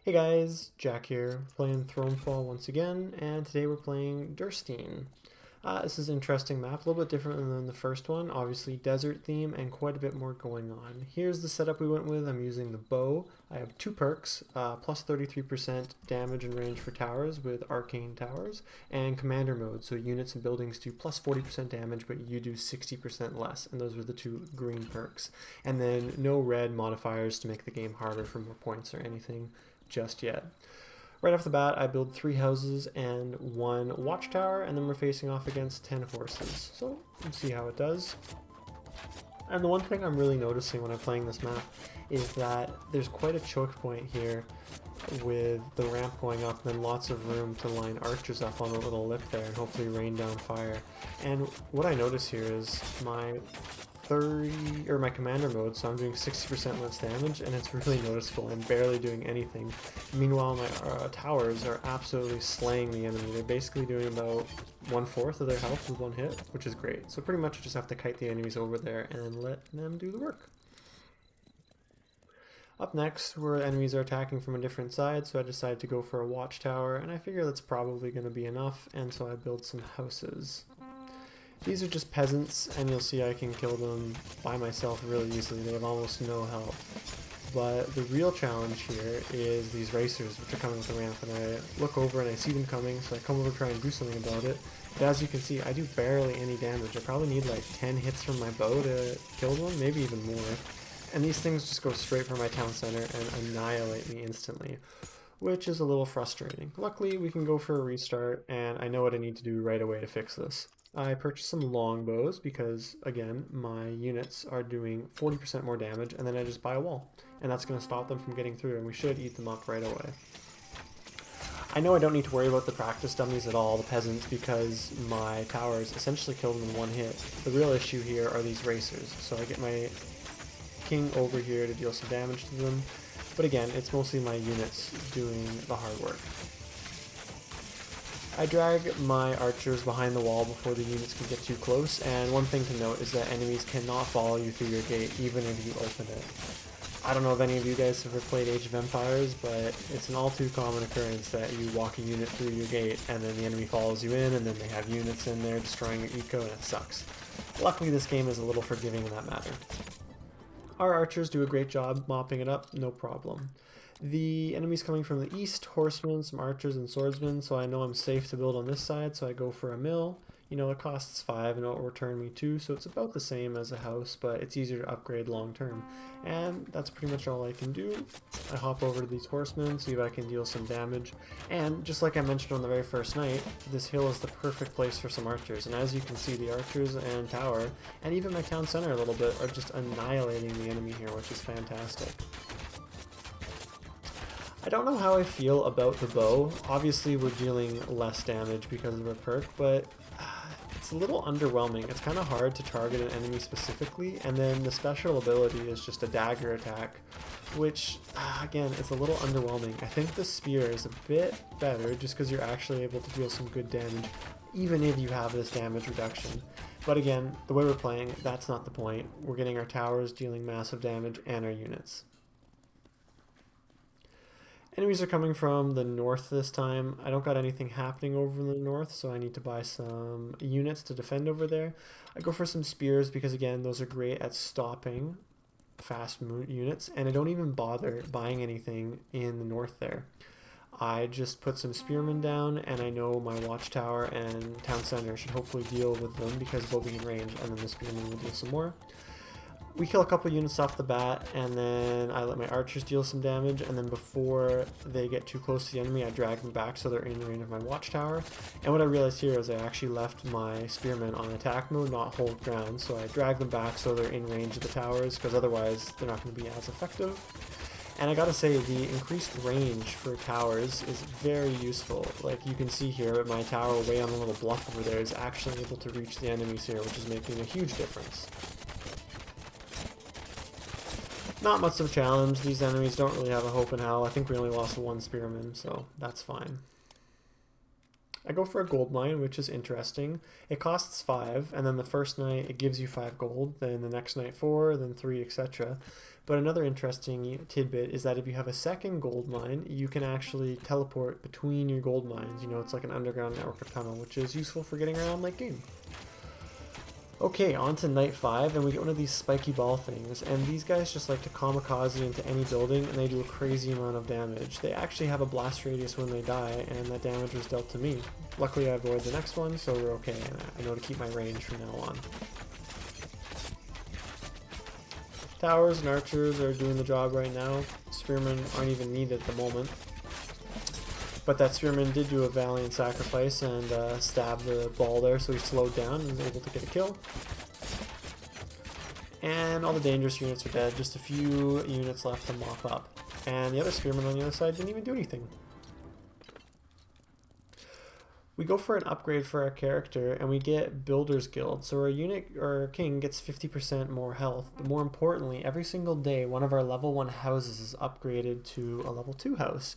Hey guys, Jack here, playing Thronefall once again, and today we're playing Durststein. This is an interesting map, a little bit different than the first one, obviously desert theme and quite a bit more going on. Here's the setup we went with. I'm using the bow. I have two perks, plus 33% damage and range for towers with arcane towers, and commander mode, so units and buildings do plus 40% damage, but you do 60% less, and those are the two green perks. And then no red modifiers to make the game harder for more points or anything just yet. Right off the bat, I build 3 houses and 1 watchtower, and then we're facing off against 10 horses. So let's see how it does. And the one thing I'm really noticing when I'm playing this map is that there's quite a choke point here with the ramp going up and then lots of room to line archers up on the little lip there and hopefully rain down fire. And what I notice here is my my commander mode, so I'm doing 60% less damage, and it's really noticeable. I'm barely doing anything. Meanwhile, my towers are absolutely slaying the enemy. They're basically doing about 1/4 of their health with one hit, which is great. So pretty much I just have to kite the enemies over there and let them do the work. Up next, where enemies are attacking from a different side, so I decided to go for a watchtower, and I figure that's probably going to be enough, and so I build some houses. These are just peasants, and you'll see I can kill them by myself really easily. They have almost no health. But the real challenge here is these racers, which are coming with the ramp, and I look over and I see them coming, so I come over to try and do something about it. But as you can see, I do barely any damage. I probably need like 10 hits from my bow to kill them, maybe even more. And these things just go straight for my town center and annihilate me instantly, which is a little frustrating. Luckily, we can go for a restart, and I know what I need to do right away to fix this. I purchased some longbows because, again, my units are doing 40% more damage, and then I just buy a wall. And that's going to stop them from getting through, and we should eat them up right away. I know I don't need to worry about the practice dummies at all, the peasants, because my towers essentially kill them in one hit. The real issue here are these racers, so I get my king over here to deal some damage to them. But again, it's mostly my units doing the hard work. I drag my archers behind the wall before the units can get too close, and one thing to note is that enemies cannot follow you through your gate even if you open it. I don't know if any of you guys have ever played Age of Empires, but it's an all too common occurrence that you walk a unit through your gate and then the enemy follows you in, and then they have units in there destroying your eco, and it sucks. Luckily this game is a little forgiving in that matter. Our archers do a great job mopping it up, no problem. The enemies coming from the east, horsemen, some archers, and swordsmen, so I know I'm safe to build on this side, so I go for a mill. You know, it costs 5 and it'll return me 2, so it's about the same as a house, but it's easier to upgrade long term. And that's pretty much all I can do. I hop over to these horsemen, see if I can deal some damage. And just like I mentioned on the very first night, this hill is the perfect place for some archers. And as you can see, the archers and tower, and even my town center a little bit, are just annihilating the enemy here, which is fantastic. I don't know how I feel about the bow. Obviously we're dealing less damage because of a perk, but it's a little underwhelming. It's kind of hard to target an enemy specifically, and then the special ability is just a dagger attack, which, again, it's a little underwhelming. I think the spear is a bit better just because you're actually able to deal some good damage, even if you have this damage reduction. But again, the way we're playing, that's not the point. We're getting our towers dealing massive damage and our units. Enemies are coming from the north this time. I don't got anything happening over in the north, so I need to buy some units to defend over there. I go for some spears because, again, those are great at stopping fast units, and I don't even bother buying anything in the north there. I just put some spearmen down, and I know my watchtower and town center should hopefully deal with them because they'll be in range, and then the spearmen will deal some more. We kill a couple units off the bat, and then I let my archers deal some damage, and then before they get too close to the enemy, I drag them back so they're in range of my watchtower. And what I realized here is I actually left my spearmen on attack mode, not hold ground, so I drag them back so they're in range of the towers, because otherwise they're not going to be as effective. And I gotta say, the increased range for towers is very useful. Like you can see here, my tower way on the little bluff over there is actually able to reach the enemies here, which is making a huge difference. Not much of a challenge. These enemies don't really have a hope in hell. I think we only lost 1 spearman, so that's fine. I go for a gold mine, which is interesting. It costs 5, and then the first night it gives you 5 gold, then the next night 4, then 3, etc. But another interesting tidbit is that if you have a second gold mine, you can actually teleport between your gold mines. You know, it's like an underground network or tunnel, which is useful for getting around late game. Okay, on to night 5, and we get one of these spiky ball things, and these guys just like to kamikaze into any building, and they do a crazy amount of damage. They actually have a blast radius when they die, and that damage was dealt to me. Luckily I avoid the next one, so we're okay, and I know to keep my range from now on. Towers and archers are doing the job right now. Spearmen aren't even needed at the moment. But that spearman did do a valiant sacrifice and stab the ball there, so he slowed down and was able to get a kill. And all the dangerous units are dead, just a few units left to mop up. And the other spearman on the other side didn't even do anything. We go for an upgrade for our character and we get Builder's Guild. So our unit or our king gets 50% more health, but more importantly, every single day one of our level 1 houses is upgraded to a level 2 house.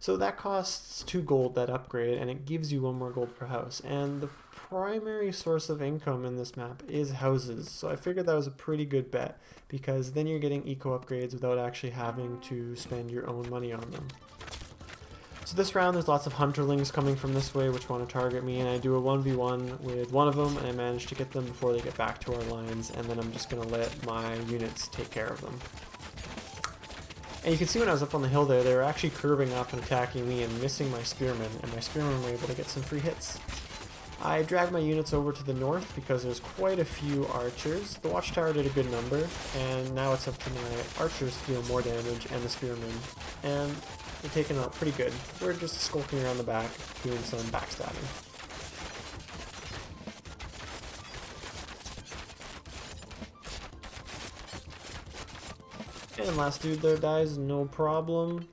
So that costs 2 gold, that upgrade, and it gives you 1 more gold per house. And the primary source of income in this map is houses. So I figured that was a pretty good bet, because then you're getting eco upgrades without actually having to spend your own money on them. So this round there's lots of hunterlings coming from this way which want to target me, and I do a 1v1 with one of them, and I manage to get them before they get back to our lines, and then I'm just going to let my units take care of them. And you can see when I was up on the hill there, they were actually curving up and attacking me and missing my spearmen, and my spearmen were able to get some free hits. I dragged my units over to the north because there's quite a few archers. The watchtower did a good number, and now it's up to my archers to deal more damage and the spearmen. And they're taking out pretty good. We're just skulking around the back, doing some backstabbing. And last dude there dies, no problem.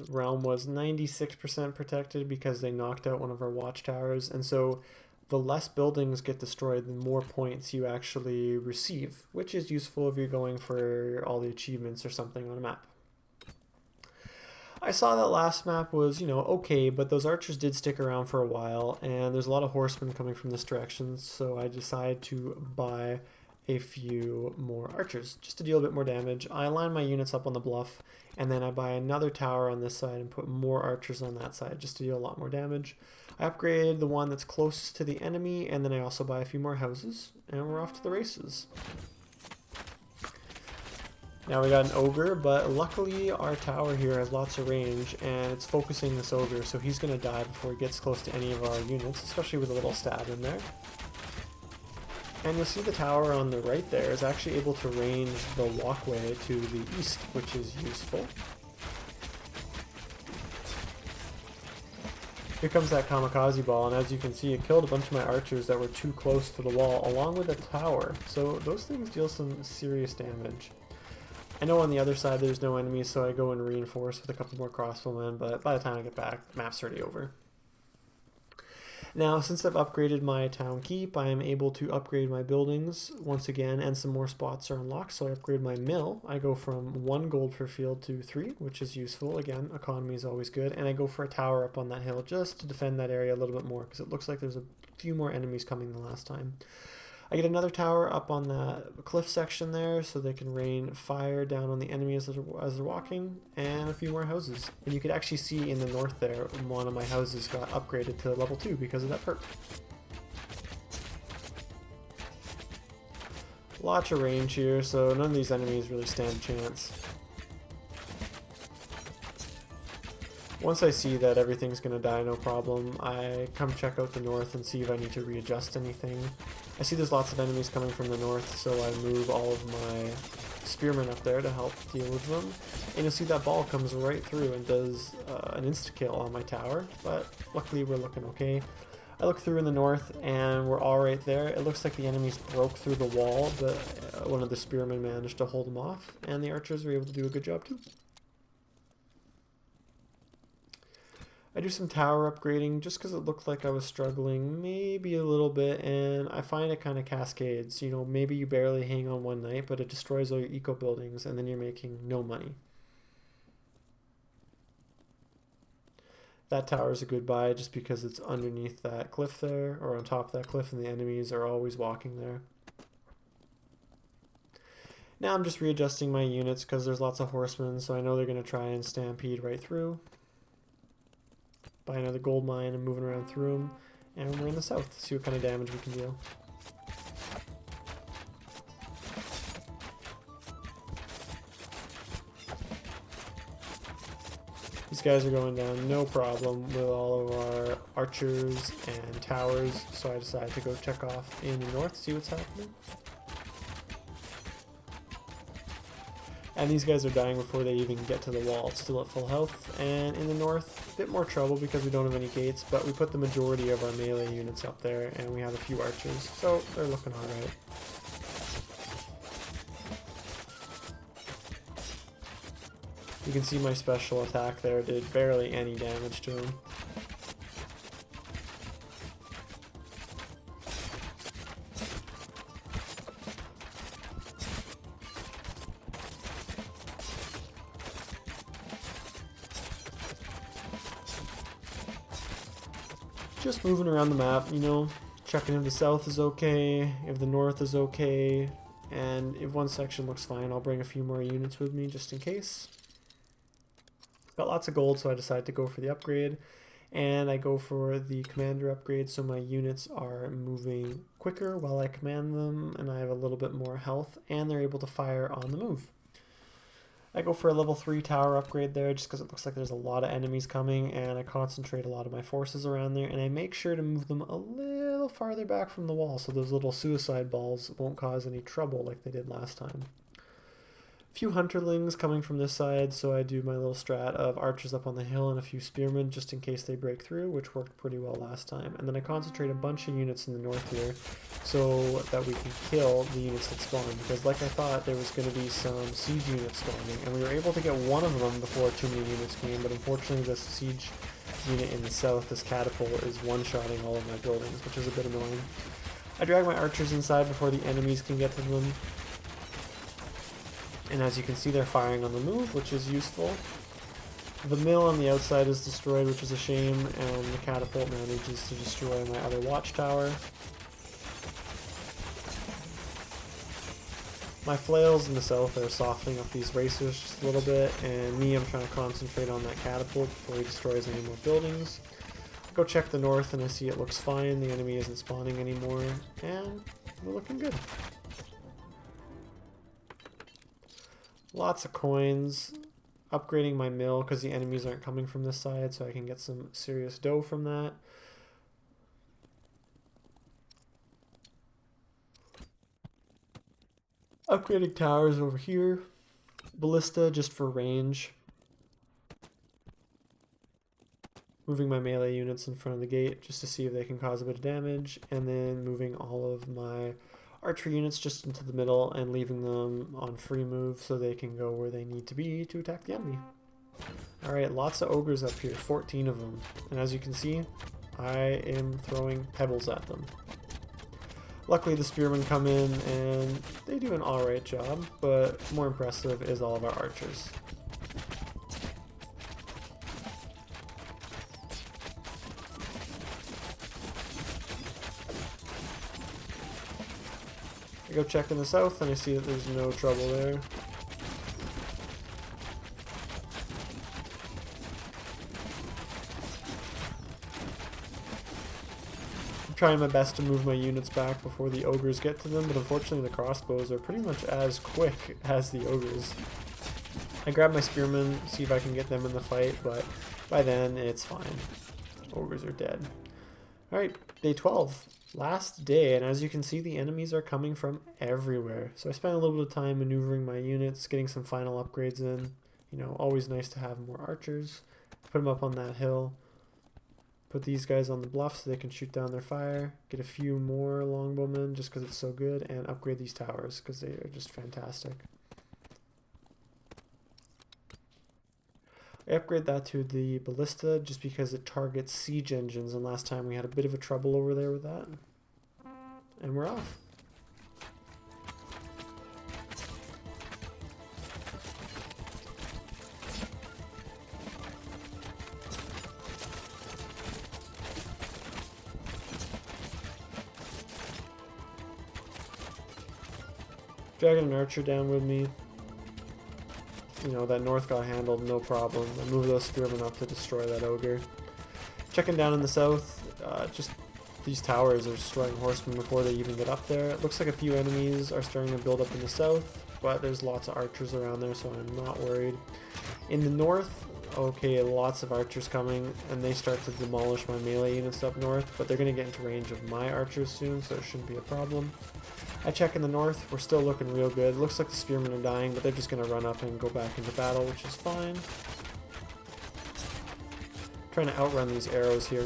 Realm was 96% protected because they knocked out one of our watchtowers, and so the less buildings get destroyed, the more points you actually receive, which is useful if you're going for all the achievements or something on a map. I saw that last map was, okay, but those archers did stick around for a while, and there's a lot of horsemen coming from this direction, so I decided to buy a few more archers just to deal a bit more damage. I align my units up on the bluff, and then I buy another tower on this side and put more archers on that side just to deal a lot more damage. I upgrade the one that's closest to the enemy, and then I also buy a few more houses, and we're off to the races. Now we got an ogre, but luckily our tower here has lots of range, and it's focusing this ogre, so he's going to die before he gets close to any of our units, especially with a little stab in there. And you'll see the tower on the right there is actually able to range the walkway to the east, which is useful. Here comes that kamikaze ball, and as you can see, it killed a bunch of my archers that were too close to the wall, along with the tower. So those things deal some serious damage. I know on the other side there's no enemies, so I go and reinforce with a couple more crossbowmen, but by the time I get back, the map's already over. Now, since I've upgraded my town keep, I am able to upgrade my buildings once again, and some more spots are unlocked. So I upgrade my mill. I go from 1 gold per field to 3, which is useful. Again, economy is always good. And I go for a tower up on that hill just to defend that area a little bit more, because it looks like there's a few more enemies coming than last time. I get another tower up on that cliff section there, so they can rain fire down on the enemies as they're walking, and a few more houses. And you could actually see in the north there, one of my houses got upgraded to level 2 because of that perk. Lots of range here, so none of these enemies really stand a chance. Once I see that everything's going to die, no problem, I come check out the north and see if I need to readjust anything. I see there's lots of enemies coming from the north, so I move all of my spearmen up there to help deal with them. And you'll see that ball comes right through and does an insta-kill on my tower, but luckily we're looking okay. I look through in the north and we're all right there. It looks like the enemies broke through the wall, but one of the spearmen managed to hold them off, and the archers were able to do a good job too. I do some tower upgrading just because it looked like I was struggling maybe a little bit, and I find it kind of cascades. Maybe you barely hang on one night, but it destroys all your eco buildings, and then you're making no money. That tower is a good buy just because it's underneath that cliff there, or on top of that cliff, and the enemies are always walking there. Now I'm just readjusting my units because there's lots of horsemen, so I know they're going to try and stampede right through. Buy another gold mine and moving around through them. And we're in the south to see what kind of damage we can deal. These guys are going down no problem with all of our archers and towers, so I decided to go check off in the north, see what's happening. And these guys are dying before they even get to the wall, still at full health. And in the north, a bit more trouble because we don't have any gates, but we put the majority of our melee units up there, and we have a few archers, so they're looking alright. You can see my special attack there did barely any damage to him. Just moving around the map, you know, checking if the south is okay, if the north is okay, and if one section looks fine, I'll bring a few more units with me just in case. Got lots of gold, so I decided to go for the upgrade, and I go for the commander upgrade so my units are moving quicker while I command them, and I have a little bit more health, and they're able to fire on the move. I go for a level 3 tower upgrade there just because it looks like there's a lot of enemies coming, and I concentrate a lot of my forces around there, and I make sure to move them a little farther back from the wall so those little suicide balls won't cause any trouble like they did last time. A few hunterlings coming from this side, so I do my little strat of archers up on the hill and a few spearmen just in case they break through, which worked pretty well last time. And then I concentrate a bunch of units in the north here so that we can kill the units that spawn, because like I thought there was going to be some siege units spawning, and we were able to get one of them before too many units came, but unfortunately this siege unit in the south, this catapult, is one-shotting all of my buildings, which is a bit annoying. I drag my archers inside before the enemies can get to them. And as you can see, they're firing on the move, which is useful. The mill on the outside is destroyed, which is a shame, and the catapult manages to destroy my other watchtower. My flails in the south are softening up these racers just a little bit, and me, I'm trying to concentrate on that catapult before he destroys any more buildings. I go check the north, and I see it looks fine. The enemy isn't spawning anymore, and we're looking good. Lots of coins, upgrading my mill because the enemies aren't coming from this side, so I can get some serious dough from that. Upgrading towers over here, ballista just for range. Moving my melee units in front of the gate just to see if they can cause a bit of damage, and then moving all of my archer units just into the middle and leaving them on free move so they can go where they need to be to attack the enemy. Alright, lots of ogres up here, 14 of them. And as you can see, I am throwing pebbles at them. Luckily the spearmen come in and they do an alright job, but more impressive is all of our archers. I go check in the south and I see that there's no trouble there. I'm trying my best to move my units back before the ogres get to them, but unfortunately the crossbows are pretty much as quick as the ogres. I grab my spearmen, see if I can get them in the fight, but by then it's fine. Ogres are dead. Alright, day 12. Last day, and as you can see, the enemies are coming from everywhere. So I spent a little bit of time maneuvering my units, getting some final upgrades in. You know, always nice to have more archers. Put them up on that hill. Put these guys on the bluff so they can shoot down their fire. Get a few more longbowmen just because it's so good, and upgrade these towers because they are just fantastic. I upgrade that to the ballista just because it targets siege engines, and last time we had a bit of a trouble over there with that. And we're off. Dragging an archer down with me. You know, that north got handled, no problem. I move those spearmen up to destroy that ogre. Checking down in the south, just these towers are destroying horsemen before they even get up there. It looks like a few enemies are starting to build up in the south, but there's lots of archers around there, so I'm not worried. In the north, okay, lots of archers coming, and they start to demolish my melee units up north, but they're going to get into range of my archers soon, so it shouldn't be a problem. I check in the north, we're still looking real good. Looks like the spearmen are dying, but they're just going to run up and go back into battle, which is fine. Trying to outrun these arrows here.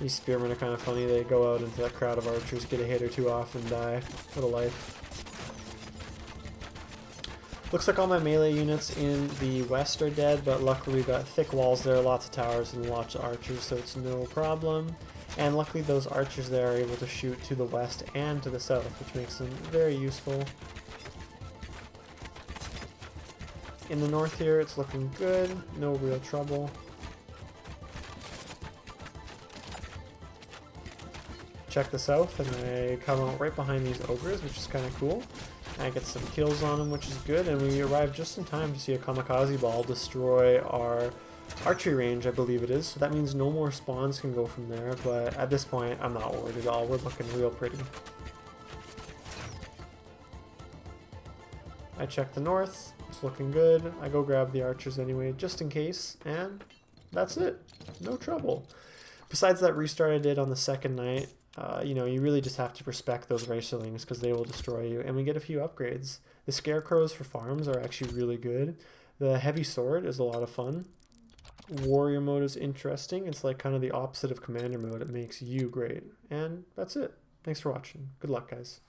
These spearmen are kind of funny. They go out into that crowd of archers, get a hit or two off, and die. What a life. Looks like all my melee units in the west are dead, but luckily we've got thick walls there, lots of towers, and lots of archers, so it's no problem. And luckily those archers there are able to shoot to the west and to the south, which makes them very useful. In the north here, it's looking good, no real trouble. Check the south, and I come out right behind these ogres, which is kind of cool. I get some kills on them, which is good, and we arrive just in time to see a kamikaze ball destroy our archery range, I believe it is. So that means no more spawns can go from there, but at this point, I'm not worried at all. We're looking real pretty. I check the north, it's looking good. I go grab the archers anyway, just in case, and that's it. No trouble. Besides that restart I did on the second night, you know, you really just have to respect those racerlings because they will destroy you. And we get a few upgrades. The scarecrows for farms are actually really good. The heavy sword is a lot of fun. Warrior mode is interesting. It's like kind of the opposite of commander mode. It makes you great. And that's it. Thanks for watching. Good luck, guys.